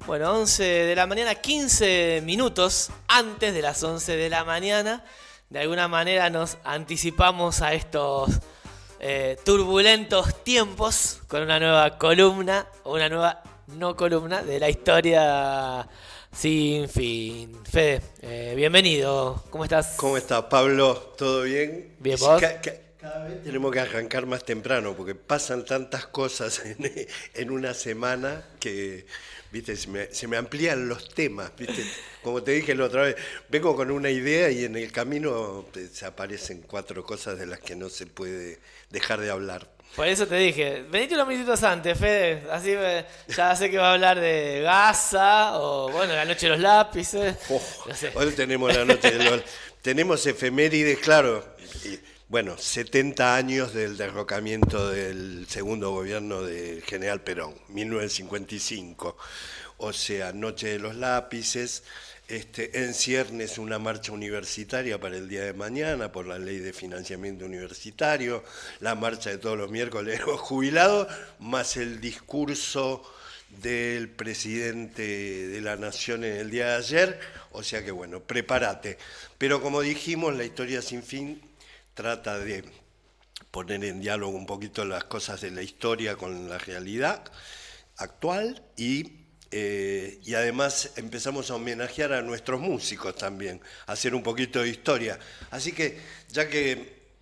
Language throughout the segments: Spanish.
Bueno, 11 de la mañana, 15 minutos antes de las 11 de la mañana. De alguna manera nos anticipamos a estos turbulentos tiempos con una nueva columna, o una nueva no columna, de la historia sin fin. Fede, bienvenido, ¿cómo estás? ¿Cómo estás, Pablo? ¿Todo bien? Bien, ¿vos? Cada vez tenemos que arrancar más temprano porque pasan tantas cosas en una semana que, viste, se me amplían los temas, viste. Como te dije la otra vez, vengo con una idea y en el camino se aparecen 4 cosas de las que no se puede dejar de hablar. Por eso te dije, venite unos minutitos antes, Fede, así ya sé que va a hablar de Gaza, o bueno, la noche de los lápices, no sé. Hoy tenemos la noche de los... Tenemos efemérides, claro. Bueno, 70 años del derrocamiento del segundo gobierno del general Perón, 1955. O sea, Noche de los Lápices, en ciernes una marcha universitaria para el día de mañana por la ley de financiamiento universitario, la marcha de todos los miércoles de los jubilados, más el discurso del presidente de la Nación en el día de ayer. O sea que bueno, prepárate. Pero como dijimos, la historia sin fin trata de poner en diálogo un poquito las cosas de la historia con la realidad actual y además empezamos a homenajear a nuestros músicos también, a hacer un poquito de historia. Así que, ya que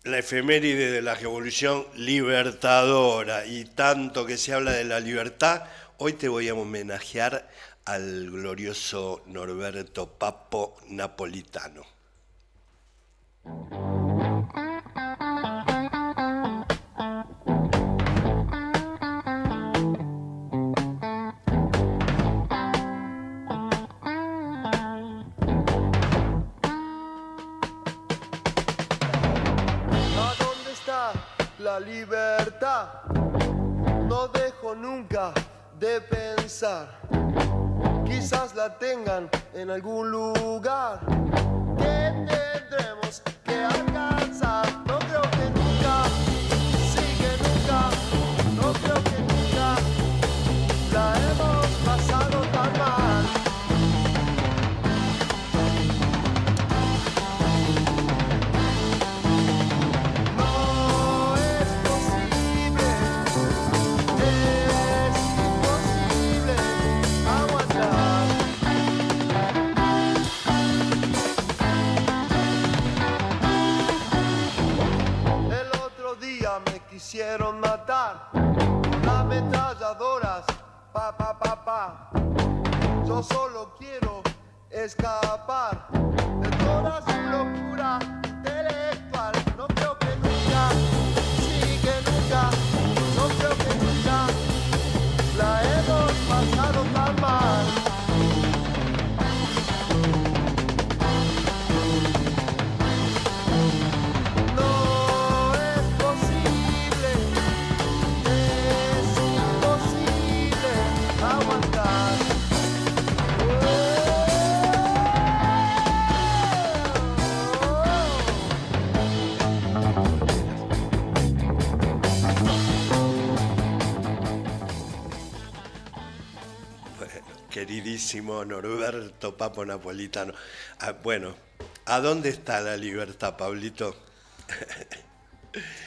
la efeméride de la Revolución Libertadora y tanto que se habla de la libertad, hoy te voy a homenajear al glorioso Norberto Papo Napolitano. La libertad, no dejo nunca de pensar, quizás la tengan en algún lugar que tendremos que alcanzar. No creo que nunca, sí que nunca, no creo que nunca la hemos pasado tan mal. Quisieron matar con ametralladoras, pa, pa, pa, pa. Yo solo quiero escapar de toda su locura intelectual. No creo que nunca, sí que nunca, no creo que nunca la hemos pasado tan mal. Queridísimo Norberto Papo Napolitano. Bueno, ¿a dónde está la libertad, Pablito?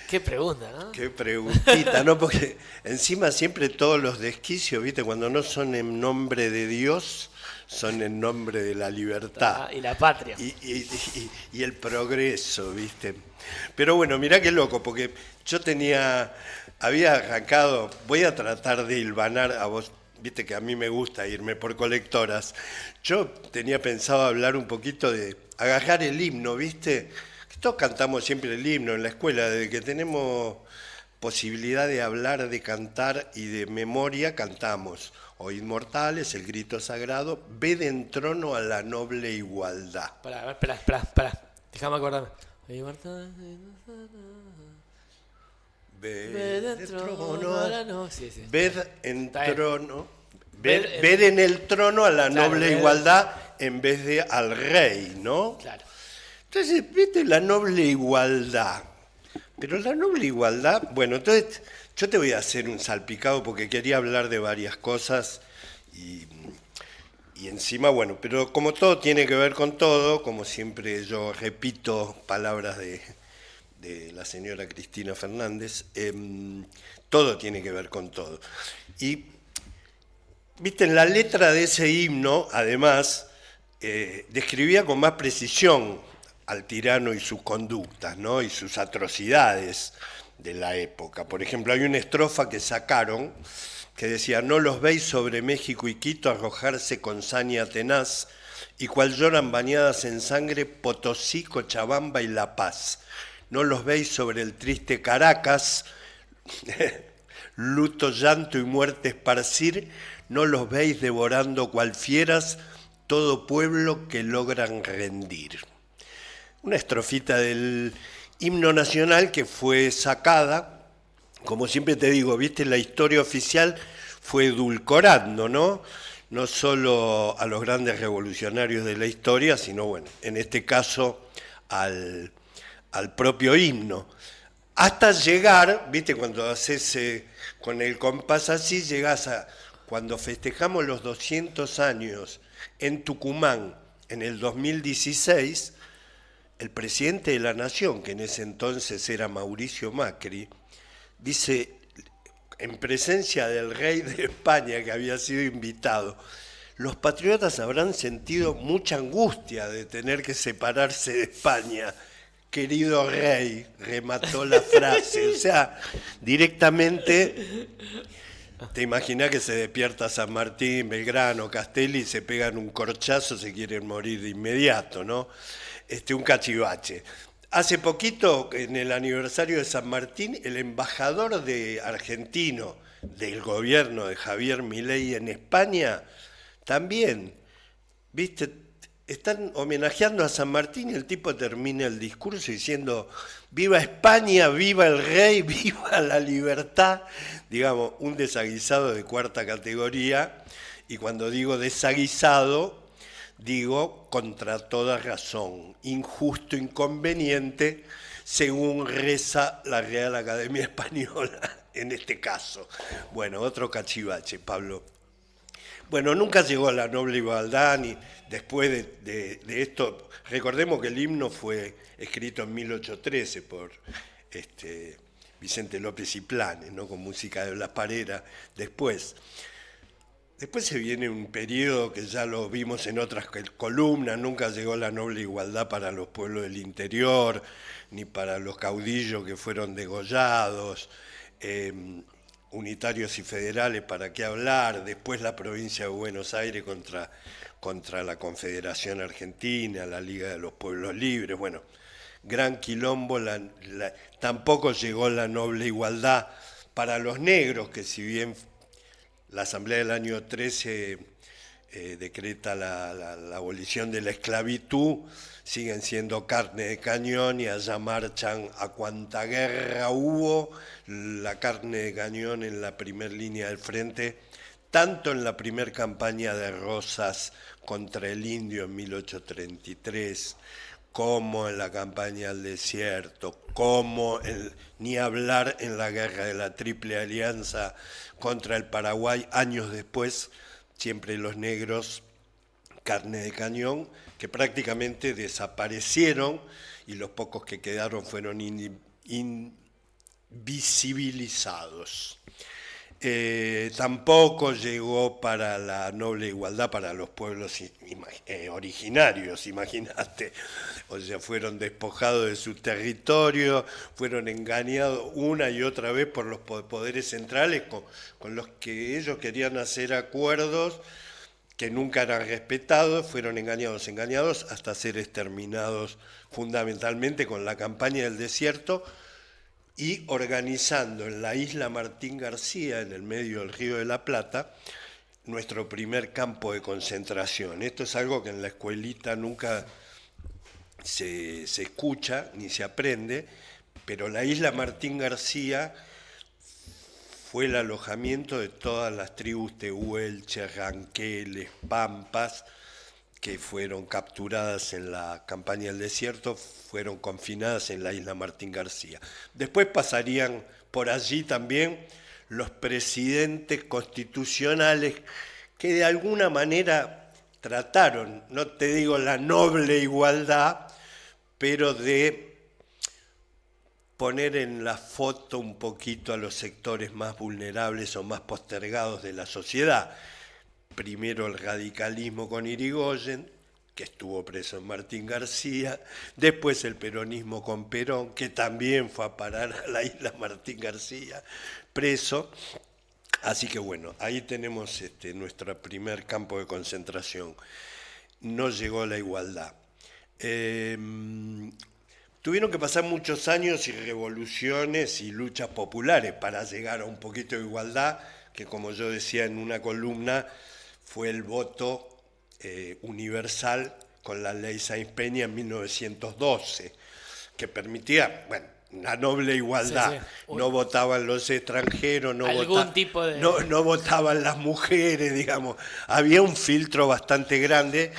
Qué pregunta, ¿no? Qué preguntita, ¿no? Porque encima siempre todos los desquicios, ¿viste? Cuando no son en nombre de Dios, son en nombre de la libertad. Y la patria. Y el progreso, ¿viste? Pero bueno, mirá qué loco, porque yo había arrancado, voy a tratar de hilvanar a vos. Viste que a mí me gusta irme por colectoras. Yo tenía pensado hablar un poquito de agarrar el himno, ¿viste? Todos cantamos siempre el himno en la escuela, desde que tenemos posibilidad de hablar, de cantar y de memoria, cantamos. O Inmortales, el grito sagrado, ved en trono a la noble igualdad. Espera. Déjame acordarme. Ved en trono a la noble. Sí. Ved en trono. Ved en el trono a la noble igualdad en vez de al rey, ¿no? Claro. Entonces, viste la noble igualdad. Pero la noble igualdad, bueno, entonces yo te voy a hacer un salpicado porque quería hablar de varias cosas y encima, bueno, pero como todo tiene que ver con todo, como siempre yo repito palabras de la señora Cristina Fernández, todo tiene que ver con todo. Y, viste, en la letra de ese himno, además, describía con más precisión al tirano y sus conductas, ¿no? Y sus atrocidades de la época. Por ejemplo, hay una estrofa que sacaron que decía: no los veis sobre México y Quito arrojarse con saña tenaz, y cual lloran bañadas en sangre Potosí, Cochabamba y La Paz. No los veis sobre el triste Caracas, luto, llanto y muerte esparcir, no los veis devorando cual fieras todo pueblo que logran rendir. Una estrofita del himno nacional que fue sacada, como siempre te digo, viste, la historia oficial fue edulcorando, ¿no? No solo a los grandes revolucionarios de la historia, sino, bueno, en este caso al propio himno. Hasta llegar, viste, cuando haces con el compás así, llegás a, cuando festejamos los 200 años en Tucumán en el 2016, el presidente de la Nación, que en ese entonces era Mauricio Macri, dice, en presencia del rey de España que había sido invitado, los patriotas habrán sentido mucha angustia de tener que separarse de España. Querido rey, remató la frase. O sea, directamente te imaginas que se despierta San Martín, Belgrano, Castelli y se pegan un corchazo, se quieren morir de inmediato, ¿no? Un cachivache. Hace poquito, en el aniversario de San Martín, el embajador argentino del gobierno de Javier Milei en España también, viste, están homenajeando a San Martín y el tipo termina el discurso diciendo: viva España, viva el rey, viva la libertad. Digamos, un desaguisado de cuarta categoría, y cuando digo desaguisado, digo contra toda razón, injusto, inconveniente, según reza la Real Academia Española en este caso. Bueno, otro cachivache, Pablo. Bueno, nunca llegó a la noble igualdad, ni después de esto. Recordemos que el himno fue escrito en 1813 por Vicente López y Planes, ¿no? Con música de Blas Parera. Después se viene un periodo que ya lo vimos en otras columnas, nunca llegó la noble igualdad para los pueblos del interior, ni para los caudillos que fueron degollados, unitarios y federales, ¿para qué hablar? Después la provincia de Buenos Aires contra la Confederación Argentina, la Liga de los Pueblos Libres, bueno, gran quilombo, tampoco llegó la noble igualdad para los negros, que si bien la Asamblea del año 13 decreta la abolición de la esclavitud, siguen siendo carne de cañón y allá marchan a cuanta guerra hubo, la carne de cañón en la primera línea del frente, tanto en la primera campaña de Rosas contra el indio en 1833, como en la campaña del desierto, como ni hablar en la guerra de la Triple Alianza contra el Paraguay, años después, siempre los negros, carne de cañón, que prácticamente desaparecieron y los pocos que quedaron fueron invisibilizados. Tampoco llegó para la noble igualdad para los pueblos originarios, imagínate. O sea, fueron despojados de su territorio, fueron engañados una y otra vez por los poderes centrales con los que ellos querían hacer acuerdos que nunca eran respetados, fueron engañados hasta ser exterminados fundamentalmente con la campaña del desierto, y organizando en la isla Martín García, en el medio del Río de la Plata, nuestro primer campo de concentración. Esto es algo que en la escuelita nunca se escucha ni se aprende, pero la isla Martín García fue el alojamiento de todas las tribus tehuelches, ranqueles, pampas, que fueron capturadas en la campaña del desierto, fueron confinadas en la isla Martín García. Después pasarían por allí también los presidentes constitucionales que de alguna manera trataron, no te digo la noble igualdad, pero de poner en la foto un poquito a los sectores más vulnerables o más postergados de la sociedad. Primero el radicalismo con Irigoyen, que estuvo preso en Martín García, después el peronismo con Perón, que también fue a parar a la isla Martín García, preso. Así que bueno, ahí tenemos nuestro primer campo de concentración. No llegó la igualdad. Tuvieron que pasar muchos años y revoluciones y luchas populares para llegar a un poquito de igualdad, que como yo decía en una columna, fue el voto universal con la ley Sáenz Peña en 1912, que permitía, bueno, una noble igualdad. Sí, sí. No votaban los extranjeros, no votaban las mujeres, digamos. Había un filtro bastante grande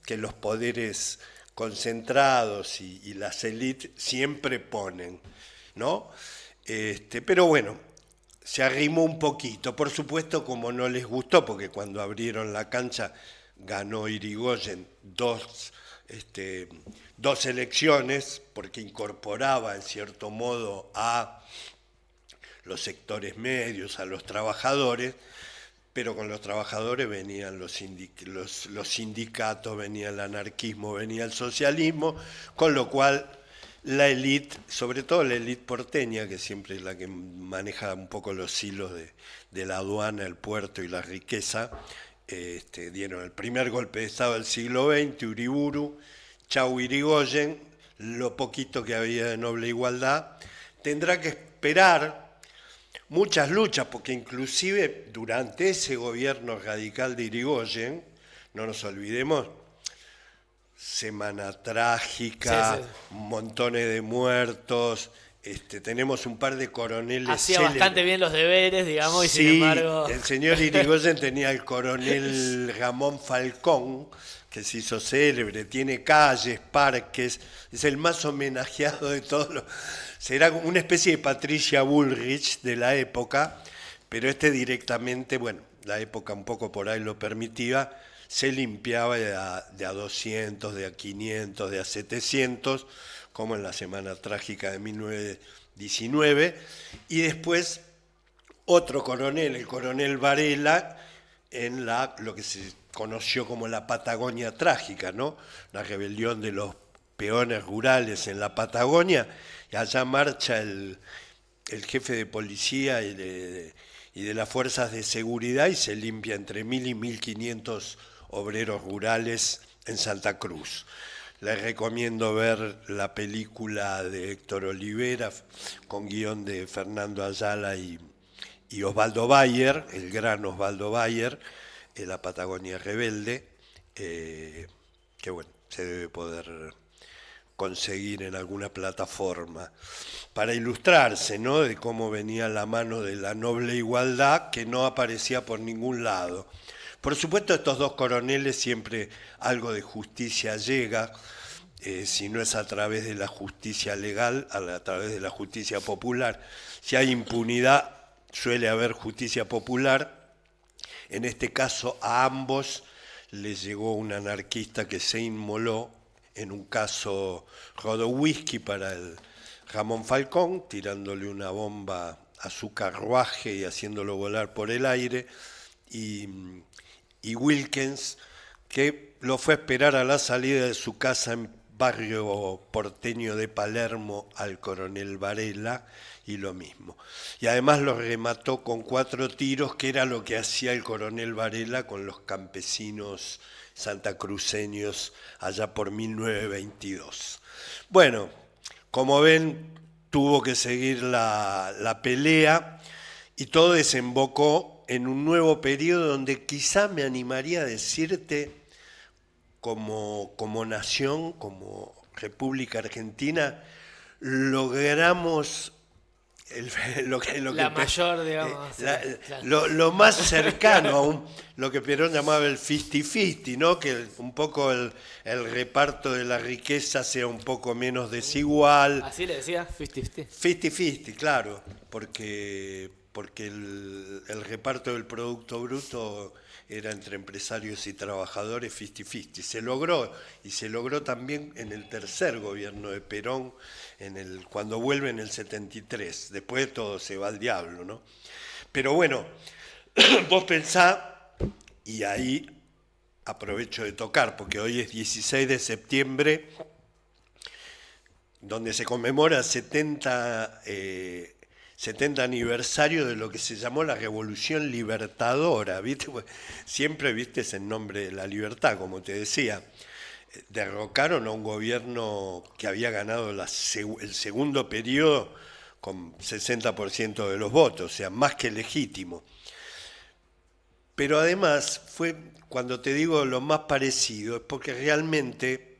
que los poderes concentrados y las élites siempre ponen, ¿no? Pero bueno, se arrimó un poquito. Por supuesto, como no les gustó, porque cuando abrieron la cancha ganó Irigoyen dos elecciones, porque incorporaba en cierto modo a los sectores medios, a los trabajadores, pero con los trabajadores venían los sindicatos, venía el anarquismo, venía el socialismo, con lo cual la élite, sobre todo la élite porteña, que siempre es la que maneja un poco los hilos de la aduana, el puerto y la riqueza, dieron el primer golpe de Estado del siglo XX, Uriburu, chau Irigoyen, lo poquito que había de noble igualdad. Tendrá que esperar muchas luchas, porque inclusive durante ese gobierno radical de Irigoyen, no nos olvidemos, Semana Trágica, sí. montones de muertos, tenemos un par de coroneles hacía célebres. bastante bien los deberes, digamos, y Sí, sin embargo... el señor Irigoyen tenía el coronel Ramón Falcón, que se hizo célebre, tiene calles, parques, es el más homenajeado de todos los... Será una especie de Patricia Bullrich de la época, pero directamente, bueno, la época un poco por ahí lo permitía, se limpiaba de a 200, de a 500, de a 700, como en la Semana Trágica de 1919, y después otro coronel, el coronel Varela, en lo que se conoció como la Patagonia Trágica, ¿no? La rebelión de los peones rurales en la Patagonia, y allá marcha el jefe de policía y de las fuerzas de seguridad y se limpia entre 1.000 y 1.500 obreros rurales en Santa Cruz. Les recomiendo ver la película de Héctor Olivera con guión de Fernando Ayala y Osvaldo Bayer, el gran Osvaldo Bayer, La Patagonia Rebelde, que bueno, se debe poder conseguir en alguna plataforma, para ilustrarse, ¿no?, de cómo venía la mano de la noble igualdad que no aparecía por ningún lado. Por supuesto, estos dos coroneles siempre algo de justicia llega, si no es a través de la justicia legal, a través de la justicia popular. Si hay impunidad, suele haber justicia popular. En este caso, a ambos les llegó un anarquista que se inmoló en un caso Rodowski para el Ramón Falcón, tirándole una bomba a su carruaje y haciéndolo volar por el aire, y Wilkens, que lo fue a esperar a la salida de su casa en barrio porteño de Palermo al coronel Varela, y lo mismo. Y además lo remató con 4 tiros, que era lo que hacía el coronel Varela con los campesinos santacruceños allá por 1922. Bueno, como ven, tuvo que seguir la pelea y todo desembocó en un nuevo periodo donde quizá me animaría a decirte como nación, como República Argentina, logramos lo más cercano a lo que Perón llamaba el 50-50, ¿no? Que un poco el reparto de la riqueza sea un poco menos desigual. ¿Así le decía? 50-50. 50-50, claro, porque el reparto del Producto Bruto era entre empresarios y trabajadores 50-50. Se logró, y se logró también en el tercer gobierno de Perón, cuando vuelve en el 73. Después todo se va al diablo, ¿no? Pero bueno, vos pensá, y ahí aprovecho de tocar, porque hoy es 16 de septiembre, donde se conmemora 70 aniversario de lo que se llamó la Revolución Libertadora, ¿viste? Siempre, viste, es en nombre de la libertad, como te decía. Derrocaron a un gobierno que había ganado el segundo periodo con 60% de los votos, o sea, más que legítimo. Pero además fue, cuando te digo lo más parecido, es porque realmente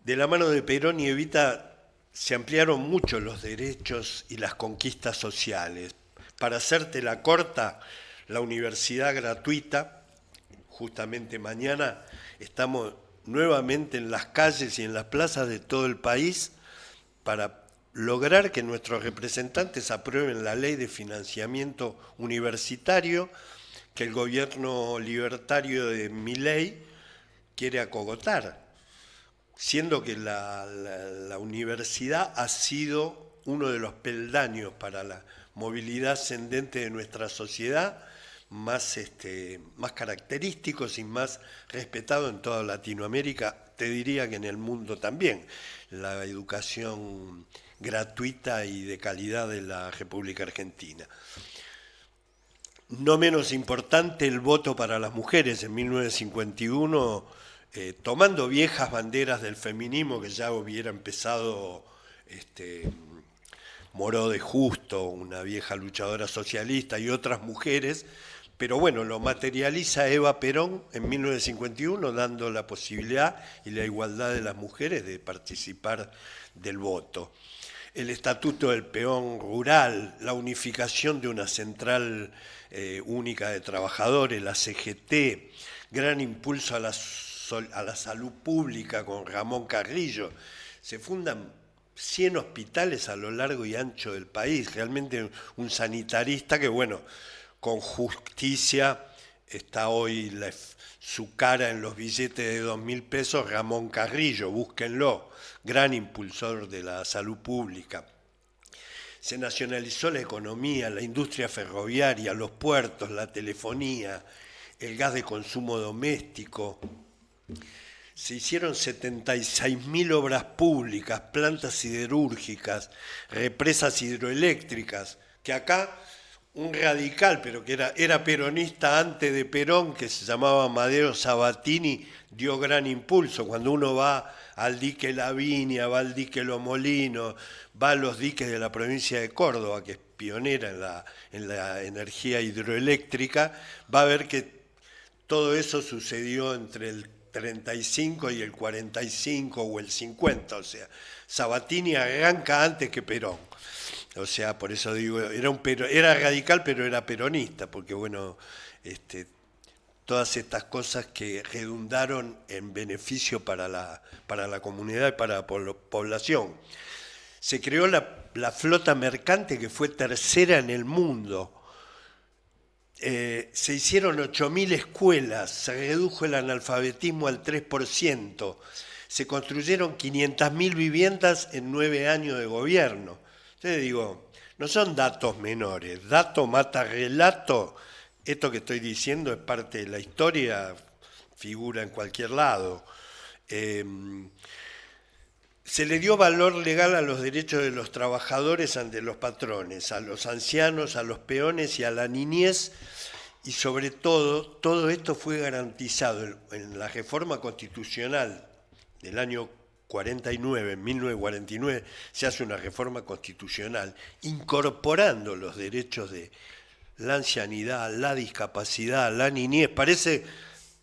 de la mano de Perón y Evita se ampliaron mucho los derechos y las conquistas sociales. Para hacértela corta, la universidad gratuita, justamente mañana estamos nuevamente en las calles y en las plazas de todo el país para lograr que nuestros representantes aprueben la ley de financiamiento universitario que el gobierno libertario de Milei quiere acogotar, siendo que la universidad ha sido uno de los peldaños para la movilidad ascendente de nuestra sociedad, más característicos y más respetado en toda Latinoamérica, te diría que en el mundo también. La educación gratuita y de calidad de la República Argentina. No menos importante el voto para las mujeres en 1951, tomando viejas banderas del feminismo que ya hubiera empezado Moró de Justo, una vieja luchadora socialista, y otras mujeres, pero bueno, lo materializa Eva Perón en 1951, dando la posibilidad y la igualdad de las mujeres de participar del voto. El Estatuto del Peón Rural, la unificación de una central única de trabajadores, la CGT, gran impulso a la salud pública con Ramón Carrillo. Se fundan 100 hospitales a lo largo y ancho del país, realmente un sanitarista que, bueno, con justicia está hoy su cara en los billetes de 2.000 pesos, Ramón Carrillo, búsquenlo, gran impulsor de la salud pública. Se nacionalizó la economía, la industria ferroviaria, los puertos, la telefonía, el gas de consumo doméstico. Se hicieron 76.000 obras públicas, plantas siderúrgicas, represas hidroeléctricas, que acá un radical, pero que era peronista antes de Perón, que se llamaba Amadeo Sabatini, dio gran impulso. Cuando uno va al dique La Viña, va al dique Los Molinos, va a los diques de la provincia de Córdoba, que es pionera en la energía hidroeléctrica, va a ver que todo eso sucedió entre el 35 y el 45 o el 50, o sea, Sabatini arranca antes que Perón. O sea, por eso digo, era radical, pero era peronista, porque bueno, todas estas cosas que redundaron en beneficio para la comunidad y para la población. Se creó la flota mercante, que fue tercera en el mundo. Se hicieron 8.000 escuelas, se redujo el analfabetismo al 3%, se construyeron 500.000 viviendas en 9 años de gobierno. Entonces digo, no son datos menores, dato mata relato. Esto que estoy diciendo es parte de la historia, figura en cualquier lado. Se le dio valor legal a los derechos de los trabajadores ante los patrones, a los ancianos, a los peones y a la niñez, y sobre todo esto fue garantizado en la reforma constitucional del año 49, en 1949, se hace una reforma constitucional incorporando los derechos de la ancianidad, la discapacidad, la niñez. Parece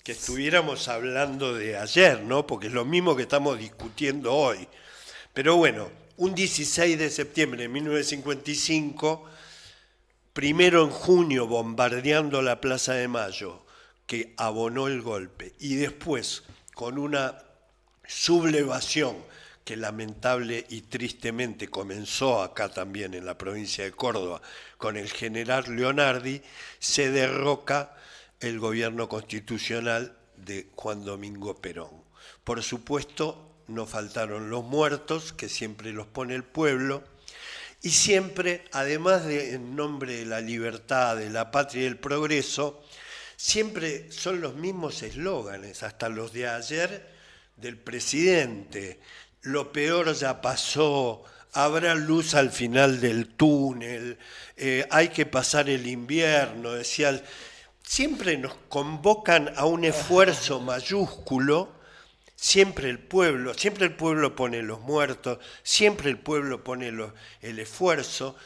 que estuviéramos hablando de ayer, ¿no? Porque es lo mismo que estamos discutiendo hoy. Pero bueno, un 16 de septiembre de 1955, primero en junio bombardeando la Plaza de Mayo, que abonó el golpe, y después con una sublevación que lamentable y tristemente comenzó acá también en la provincia de Córdoba con el general Leonardi, se derroca el gobierno constitucional de Juan Domingo Perón. Por supuesto, no faltaron los muertos, que siempre los pone el pueblo, y siempre, además de en nombre de la libertad, de la patria y del progreso, siempre son los mismos eslóganes, hasta los de ayer del presidente. Lo peor ya pasó, habrá luz al final del túnel, hay que pasar el invierno, decía. Siempre nos convocan a un esfuerzo mayúsculo, siempre el pueblo pone los muertos, siempre el pueblo pone el esfuerzo.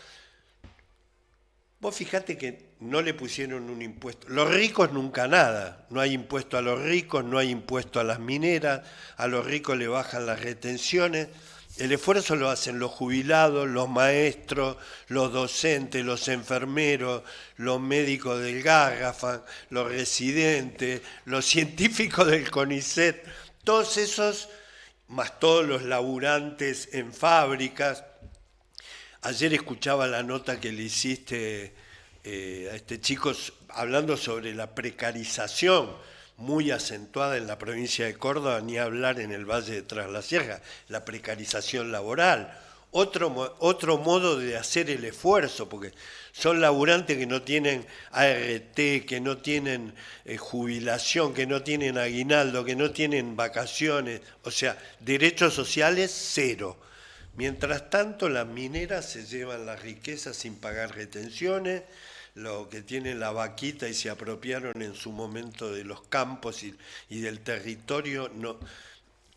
Vos fijate que no le pusieron un impuesto. Los ricos nunca nada. No hay impuesto a los ricos, no hay impuesto a las mineras, a los ricos le bajan las retenciones. El esfuerzo lo hacen los jubilados, los maestros, los docentes, los enfermeros, los médicos del Garrafa, los residentes, los científicos del CONICET, todos esos, más todos los laburantes en fábricas. Ayer escuchaba la nota que le hiciste a este chico hablando sobre la precarización muy acentuada en la provincia de Córdoba, ni hablar en el Valle de Tras la Sierra, la precarización laboral. Otro modo de hacer el esfuerzo, porque son laburantes que no tienen ART, que no tienen jubilación, que no tienen aguinaldo, que no tienen vacaciones, o sea, derechos sociales cero. Mientras tanto, las mineras se llevan las riquezas sin pagar retenciones, lo que tienen la vaquita y se apropiaron en su momento de los campos y del territorio, no,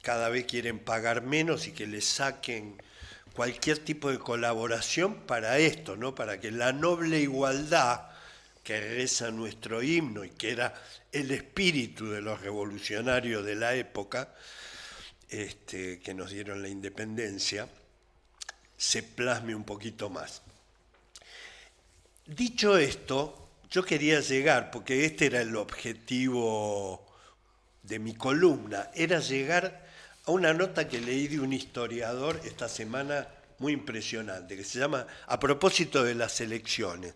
cada vez quieren pagar menos y que les saquen cualquier tipo de colaboración para esto, ¿no? Para que la noble igualdad que reza nuestro himno y que era el espíritu de los revolucionarios de la época, que nos dieron la independencia, se plasme un poquito más. Dicho esto, yo quería llegar, porque este era el objetivo de mi columna, era llegar a una nota que leí de un historiador esta semana muy impresionante, que se llama A propósito de las elecciones.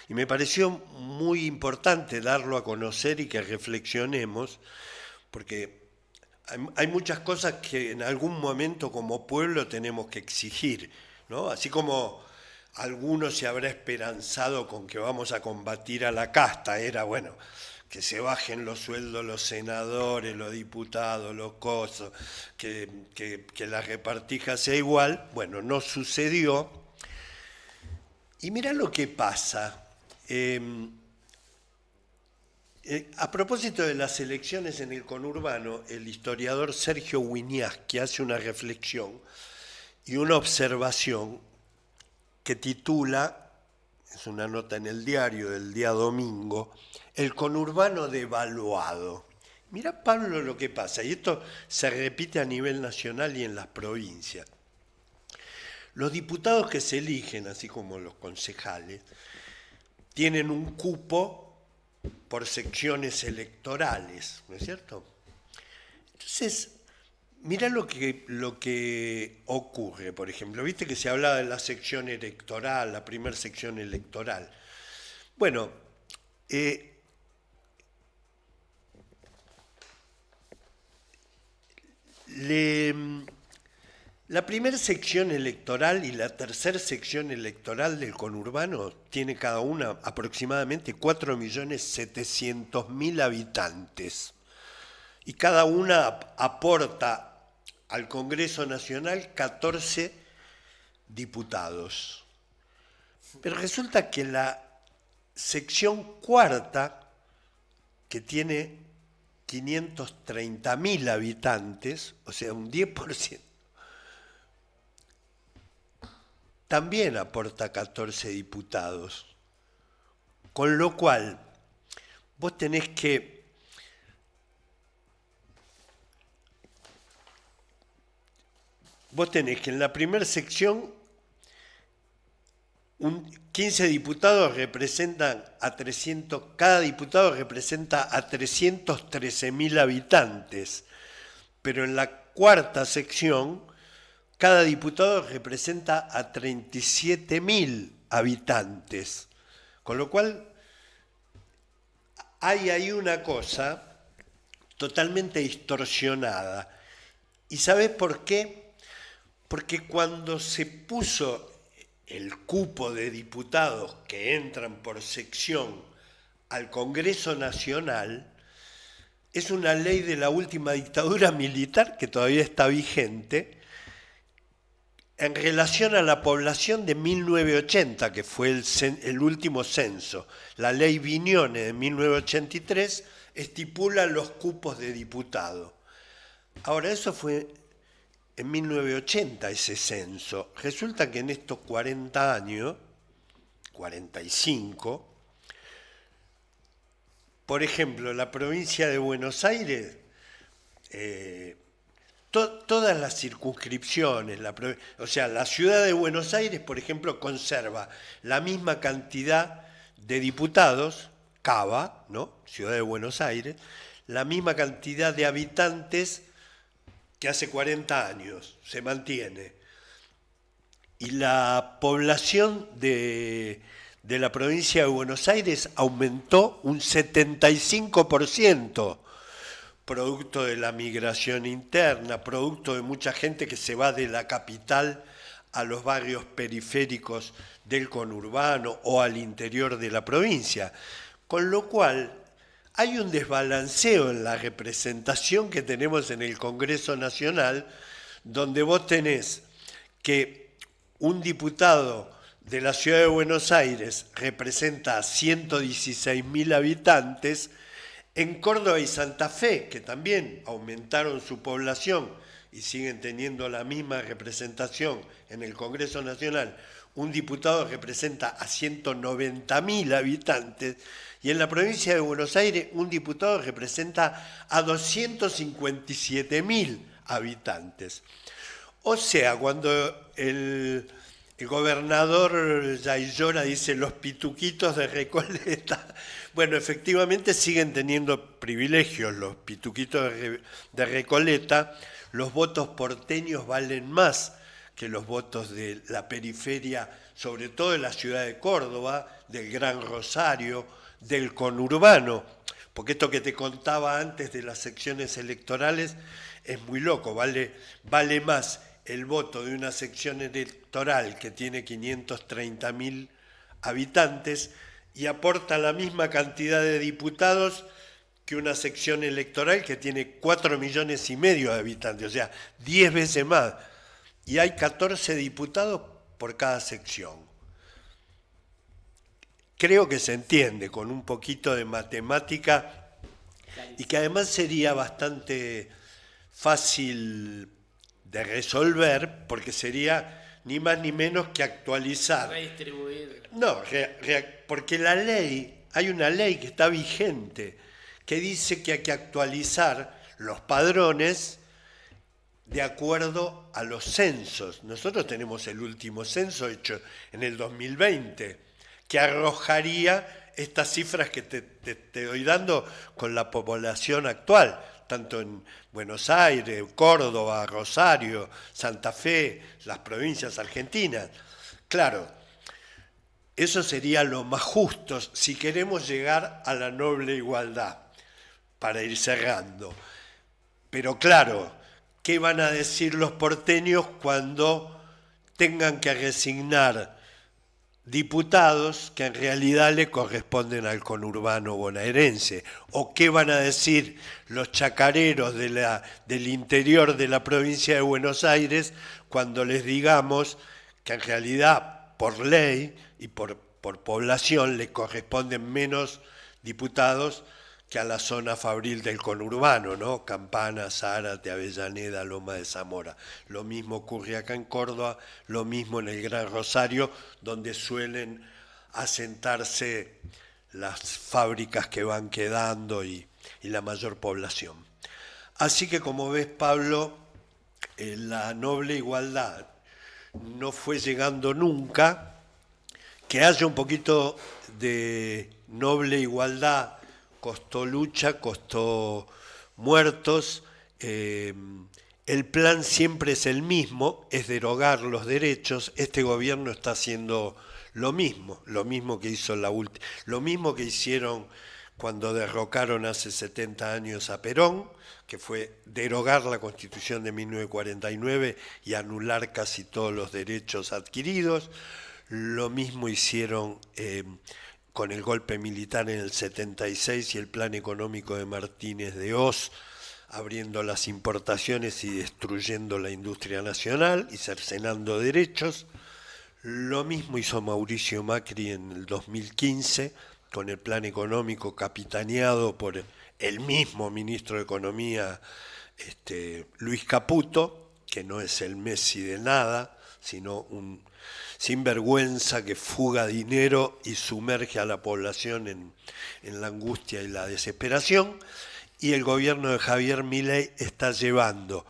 Y me pareció muy importante darlo a conocer y que reflexionemos, porque hay muchas cosas que en algún momento como pueblo tenemos que exigir, ¿no? Así como alguno se habrá esperanzado con que vamos a combatir a la casta, era bueno, que se bajen los sueldos los senadores, los diputados, los cosos, que la repartija sea igual. Bueno, no sucedió. Y mirá lo que pasa. A propósito de las elecciones en el conurbano, el historiador Sergio Wieniawski hace una reflexión y una observación que titula, es una nota en el diario del día domingo, El conurbano devaluado. Mirá, Pablo, lo que pasa, y esto se repite a nivel nacional y en las provincias. Los diputados que se eligen, así como los concejales, tienen un cupo por secciones electorales, ¿no es cierto? Entonces, mirá lo que ocurre, por ejemplo. Viste que se hablaba de la sección electoral, la primera sección electoral. Bueno, la primera sección electoral y la tercera sección electoral del conurbano tiene cada una aproximadamente 4.700.000 habitantes. Y cada una aporta al Congreso Nacional 14 diputados. Pero resulta que la sección cuarta, que tiene 530.000 habitantes, o sea, un 10%, también aporta 14 diputados. Con lo cual, vos tenés que en la primera sección 15 diputados representan a 300, cada diputado representa a 313.000 habitantes, pero en la cuarta sección cada diputado representa a 37.000 habitantes, con lo cual hay ahí una cosa totalmente distorsionada. ¿Y sabés por qué? Porque cuando se puso el cupo de diputados que entran por sección al Congreso Nacional, es una ley de la última dictadura militar que todavía está vigente, en relación a la población de 1980, que fue el último censo. La ley Viñone de 1983 estipula los cupos de diputados. Ahora, eso fue en 1980 ese censo. Resulta que en estos 40 años, 45, por ejemplo, la provincia de Buenos Aires, todas las circunscripciones, o sea, la ciudad de Buenos Aires, por ejemplo, conserva la misma cantidad de diputados, Cava, ¿no? Ciudad de Buenos Aires, la misma cantidad de habitantes que hace 40 años, se mantiene. Y la población de la provincia de Buenos Aires aumentó un 75%, producto de la migración interna, producto de mucha gente que se va de la capital a los barrios periféricos del conurbano o al interior de la provincia. Con lo cual, hay un desbalanceo en la representación que tenemos en el Congreso Nacional, donde vos tenés que un diputado de la ciudad de Buenos Aires representa a 116.000 habitantes. En Córdoba y Santa Fe, que también aumentaron su población y siguen teniendo la misma representación en el Congreso Nacional, un diputado representa a 190.000 habitantes, y en la provincia de Buenos Aires un diputado representa a 257.000 habitantes. O sea, cuando el gobernador Yaillora dice los pituquitos de Recoleta, bueno, efectivamente siguen teniendo privilegios los pituquitos de Recoleta. Los votos porteños valen más que los votos de la periferia, sobre todo de la ciudad de Córdoba, del Gran Rosario, del conurbano, porque esto que te contaba antes de las secciones electorales es muy loco, vale más el voto de una sección electoral que tiene 530.000 habitantes y aporta la misma cantidad de diputados que una sección electoral que tiene 4,5 millones de habitantes, o sea, 10 veces más. Y hay 14 diputados por cada sección. Creo que se entiende con un poquito de matemática y que además sería bastante fácil de resolver, porque sería ni más ni menos que actualizar. Redistribuir. No, porque la ley, hay una ley que está vigente, que dice que hay que actualizar los padrones de acuerdo a los censos. Nosotros tenemos el último censo hecho en el 2020, que arrojaría estas cifras que te estoy dando con la población actual, tanto en Buenos Aires, Córdoba, Rosario, Santa Fe, las provincias argentinas. Claro, eso sería lo más justo si queremos llegar a la noble igualdad, para ir cerrando. Pero claro, ¿qué van a decir los porteños cuando tengan que resignar diputados que en realidad le corresponden al conurbano bonaerense? ¿O qué van a decir los chacareros del interior de la provincia de Buenos Aires cuando les digamos que en realidad por ley y por población le corresponden menos diputados que a la zona fabril del conurbano, ¿no? Campana, Zárate, Avellaneda, Loma de Zamora. Lo mismo ocurre acá en Córdoba, lo mismo en el Gran Rosario, donde suelen asentarse las fábricas que van quedando y la mayor población. Así que, como ves, Pablo, la noble igualdad no fue llegando nunca. Que haya un poquito de noble igualdad costó lucha, costó muertos. El plan siempre es el mismo, es derogar los derechos. Este gobierno está haciendo lo mismo que hizo lo mismo que hicieron cuando derrocaron hace 70 años a Perón, que fue derogar la Constitución de 1949 y anular casi todos los derechos adquiridos. Lo mismo hicieron con el golpe militar en el 76 y el plan económico de Martínez de Hoz, abriendo las importaciones y destruyendo la industria nacional y cercenando derechos. Lo mismo hizo Mauricio Macri en el 2015 con el plan económico capitaneado por el mismo ministro de Economía, Luis Caputo, que no es el Messi de nada, sino un sinvergüenza que fuga dinero y sumerge a la población en la angustia y la desesperación. Y el gobierno de Javier Milei está llevando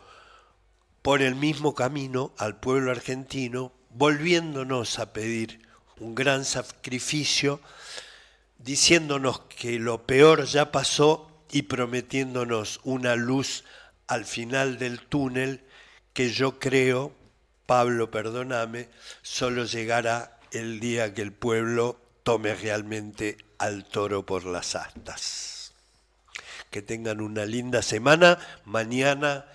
por el mismo camino al pueblo argentino, volviéndonos a pedir un gran sacrificio, diciéndonos que lo peor ya pasó y prometiéndonos una luz al final del túnel que yo creo, Pablo, perdóname, solo llegará el día que el pueblo tome realmente al toro por las astas. Que tengan una linda semana. Mañana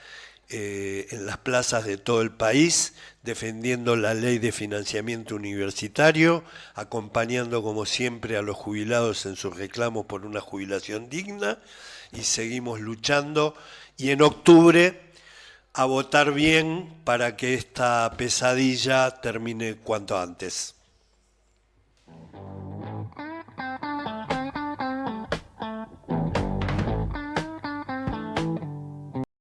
en las plazas de todo el país, defendiendo la ley de financiamiento universitario, acompañando como siempre a los jubilados en sus reclamos por una jubilación digna, y seguimos luchando, y en octubre a votar bien para que esta pesadilla termine cuanto antes.